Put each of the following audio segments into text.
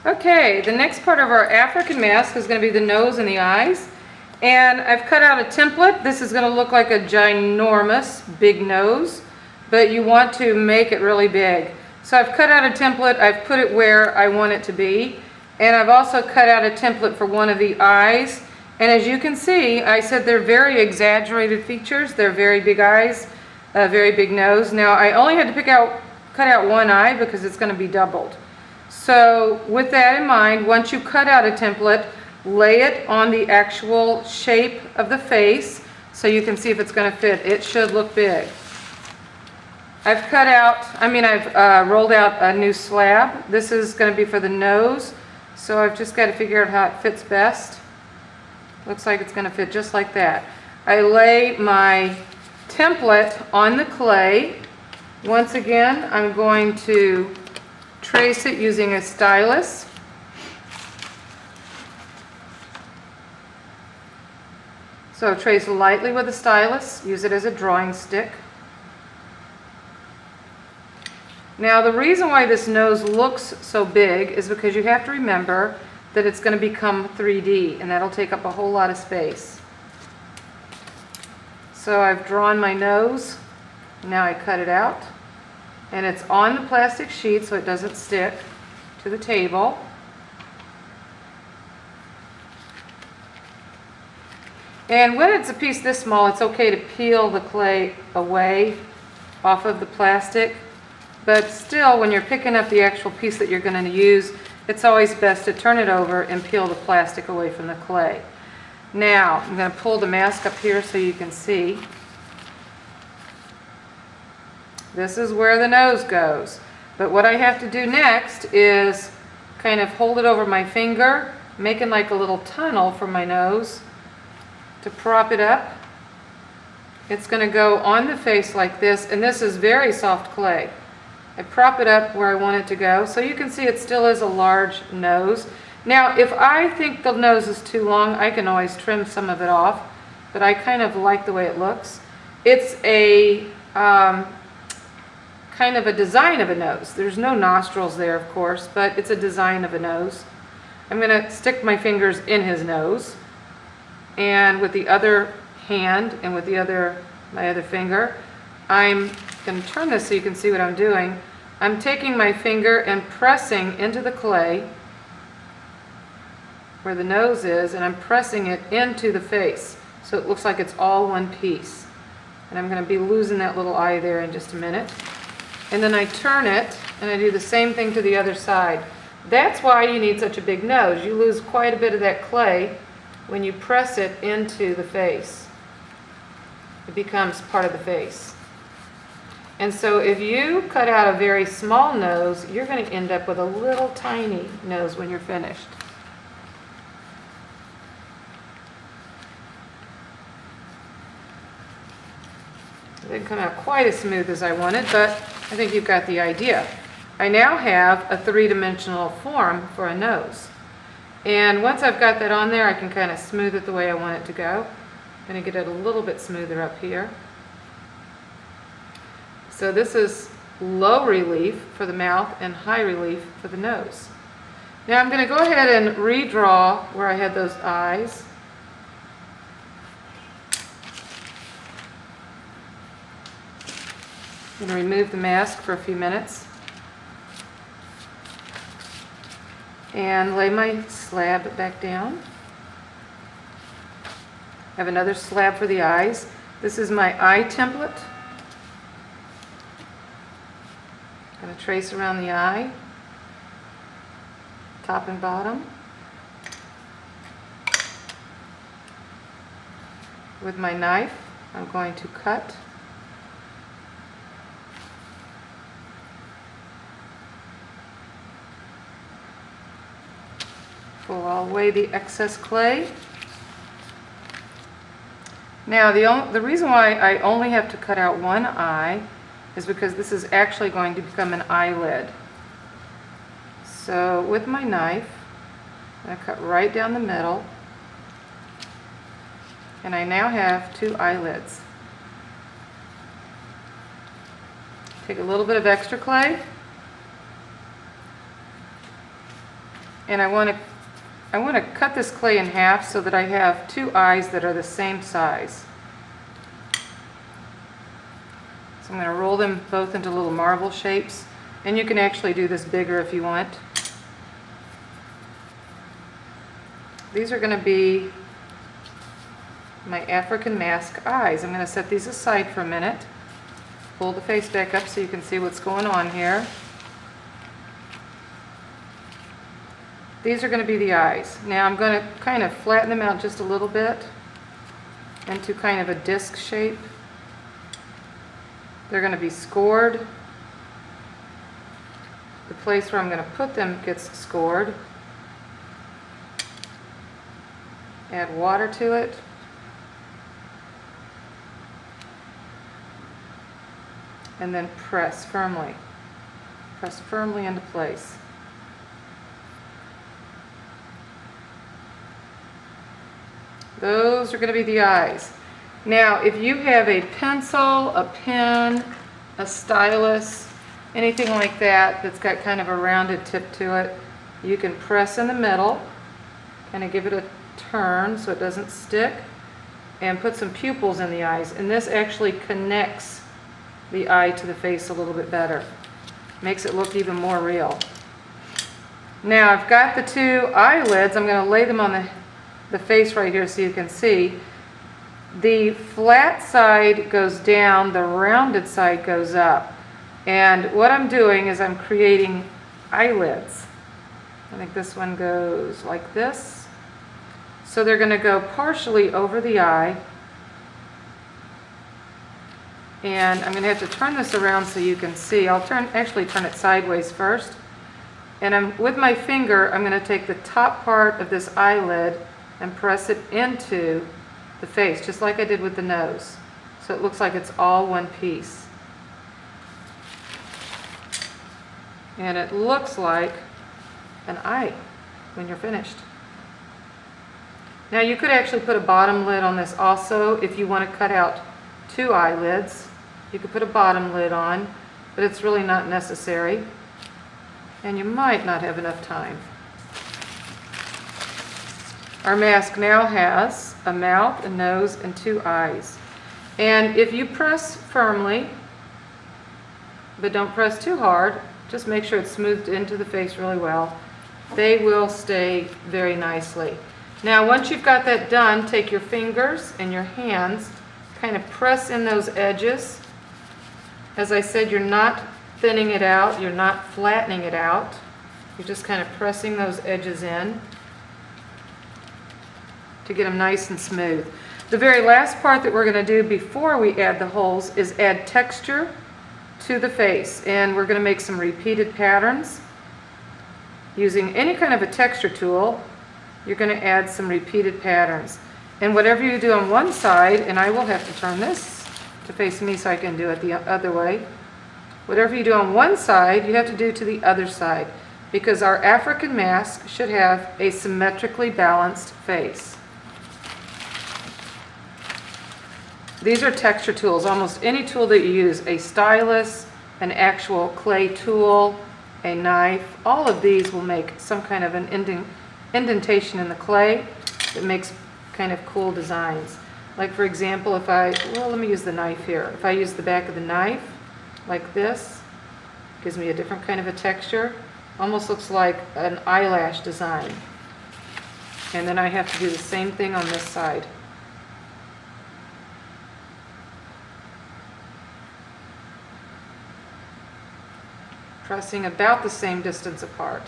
Okay, the next part of our African mask is going to be the nose and the eyes. And I've cut out a template. This is going to look like a ginormous big nose, but you want to make it really big. So I've cut out a template, I've put it where I want it to be, and I've also cut out a template for one of the eyes. And as you can see, I said they're very exaggerated features. They're very big eyes, a very big nose. Now I only had to cut out one eye because it's going to be doubled. So with that in mind, once you cut out a template, lay it on the actual shape of the face so you can see if it's going to fit. It should look big. I've rolled out a new slab. This is going to be for the nose, so I've just got to figure out how it fits best. Looks like it's going to fit just like that. I lay my template on the clay. Once again, I'm going to trace it using a stylus. So trace lightly with a stylus, use it as a drawing stick. Now the reason why this nose looks so big is because you have to remember that it's going to become 3D, and that'll take up a whole lot of space. So I've drawn my nose, now I cut it out, and it's on the plastic sheet so it doesn't stick to the table. And when it's a piece this small, it's okay to peel the clay away off of the plastic. But still, when you're picking up the actual piece that you're going to use, it's always best to turn it over and peel the plastic away from the clay. Now, I'm going to pull the mask up here so you can see. This is where the nose goes. But what I have to do next is kind of hold it over my finger, making like a little tunnel for my nose to prop it up. It's going to go on the face like this, and this is very soft clay. I prop it up where I want it to go, so you can see it still is a large nose. Now, if I think the nose is too long, I can always trim some of it off, but I kind of like the way it looks. It's a kind of a design of a nose. There's no nostrils there, of course, but it's a design of a nose. I'm going to stick my fingers in his nose, and with the other hand and with my other finger, I'm going to turn this so you can see what I'm doing. I'm taking my finger and pressing into the clay where the nose is, and I'm pressing it into the face so it looks like it's all one piece. And I'm going to be losing that little eye there in just a minute. And then I turn it and I do the same thing to the other side. That's why you need such a big nose. You lose quite a bit of that clay when you press it into the face. It becomes part of the face. And so if you cut out a very small nose, you're going to end up with a little tiny nose when you're finished. It didn't come out quite as smooth as I wanted, but I think you've got the idea. I now have a three-dimensional form for a nose. And once I've got that on there, I can kind of smooth it the way I want it to go. I'm going to get it a little bit smoother up here. So this is low relief for the mouth and high relief for the nose. Now I'm going to go ahead and redraw where I had those eyes. I'm going to remove the mask for a few minutes and lay my slab back down. I have another slab for the eyes. This is my eye template. I'm going to trace around the eye, top and bottom. With my knife, I'm going to cut. Pull away the excess clay. Now the reason why I only have to cut out one eye is because this is actually going to become an eyelid. So with my knife, I'm going to cut right down the middle, and I now have two eyelids. Take a little bit of extra clay, And I want to cut this clay in half so that I have two eyes that are the same size. So I'm going to roll them both into little marble shapes, and you can actually do this bigger if you want. These are going to be my African mask eyes. I'm going to set these aside for a minute. Pull the face back up so you can see what's going on here. These are going to be the eyes. Now I'm going to kind of flatten them out just a little bit into kind of a disc shape. They're going to be scored. The place where I'm going to put them gets scored. Add water to it. And then press firmly. Press firmly into place. Those are going to be the eyes. Now, if you have a pencil, a pen, a stylus, anything like that that's got kind of a rounded tip to it, you can press in the middle, kind of give it a turn so it doesn't stick, and put some pupils in the eyes. And this actually connects the eye to the face a little bit better. Makes it look even more real. Now, I've got the two eyelids. I'm going to lay them on the face right here so you can see. The flat side goes down, the rounded side goes up. And what I'm doing is I'm creating eyelids. I think this one goes like this. So they're going to go partially over the eye. And I'm going to have to turn this around so you can see. I'll actually turn it sideways first. And with my finger, I'm going to take the top part of this eyelid and press it into the face, just like I did with the nose. So it looks like it's all one piece. And it looks like an eye when you're finished. Now you could actually put a bottom lid on this also if you want to cut out two eyelids. You could put a bottom lid on, but it's really not necessary. And you might not have enough time. Our mask now has a mouth, a nose, and two eyes. And if you press firmly, but don't press too hard, just make sure it's smoothed into the face really well, they will stay very nicely. Now once you've got that done, take your fingers and your hands, kind of press in those edges. As I said, you're not thinning it out, you're not flattening it out. You're just kind of pressing those edges in to get them nice and smooth. The very last part that we're going to do before we add the holes is add texture to the face. And we're going to make some repeated patterns. Using any kind of a texture tool, you're going to add some repeated patterns. And whatever you do on one side, and I will have to turn this to face me so I can do it the other way. Whatever you do on one side, you have to do to the other side, because our African mask should have a symmetrically balanced face. These are texture tools. Almost any tool that you use, a stylus, an actual clay tool, a knife, all of these will make some kind of an indentation in the clay that makes kind of cool designs. Like for example, let me use the knife here. If I use the back of the knife like this, it gives me a different kind of a texture. Almost looks like an eyelash design. And then I have to do the same thing on this side. Pressing about the same distance apart.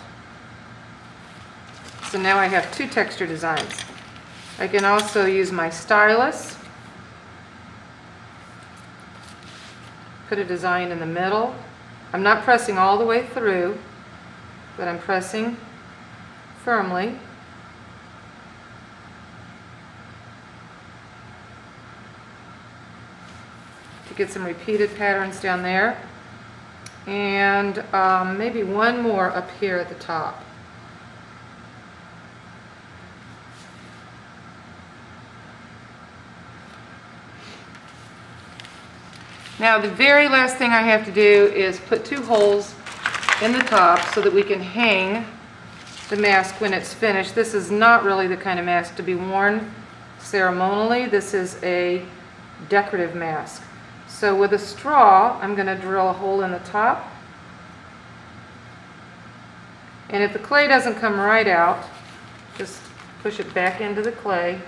So now I have two texture designs. I can also use my stylus, put a design in the middle. I'm not pressing all the way through, but I'm pressing firmly. To get some repeated patterns down there. And maybe one more up here at the top. Now the very last thing I have to do is put two holes in the top so that we can hang the mask when it's finished. This is not really the kind of mask to be worn ceremonially. This is a decorative mask. So with a straw, I'm going to drill a hole in the top. And if the clay doesn't come right out, just push it back into the clay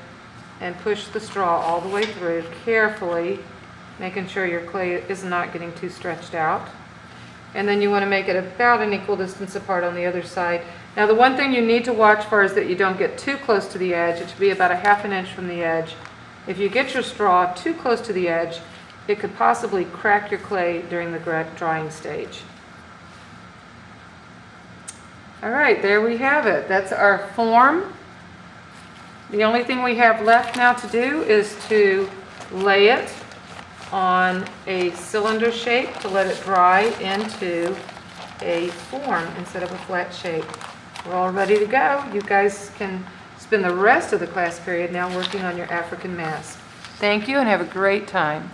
and push the straw all the way through, carefully, making sure your clay is not getting too stretched out. And then you want to make it about an equal distance apart on the other side. Now the one thing you need to watch for is that you don't get too close to the edge. It should be about a ½ inch from the edge. If you get your straw too close to the edge, it could possibly crack your clay during the drying stage. All right, there we have it. That's our form. The only thing we have left now to do is to lay it on a cylinder shape to let it dry into a form instead of a flat shape. We're all ready to go. You guys can spend the rest of the class period now working on your African mask. Thank you and have a great time.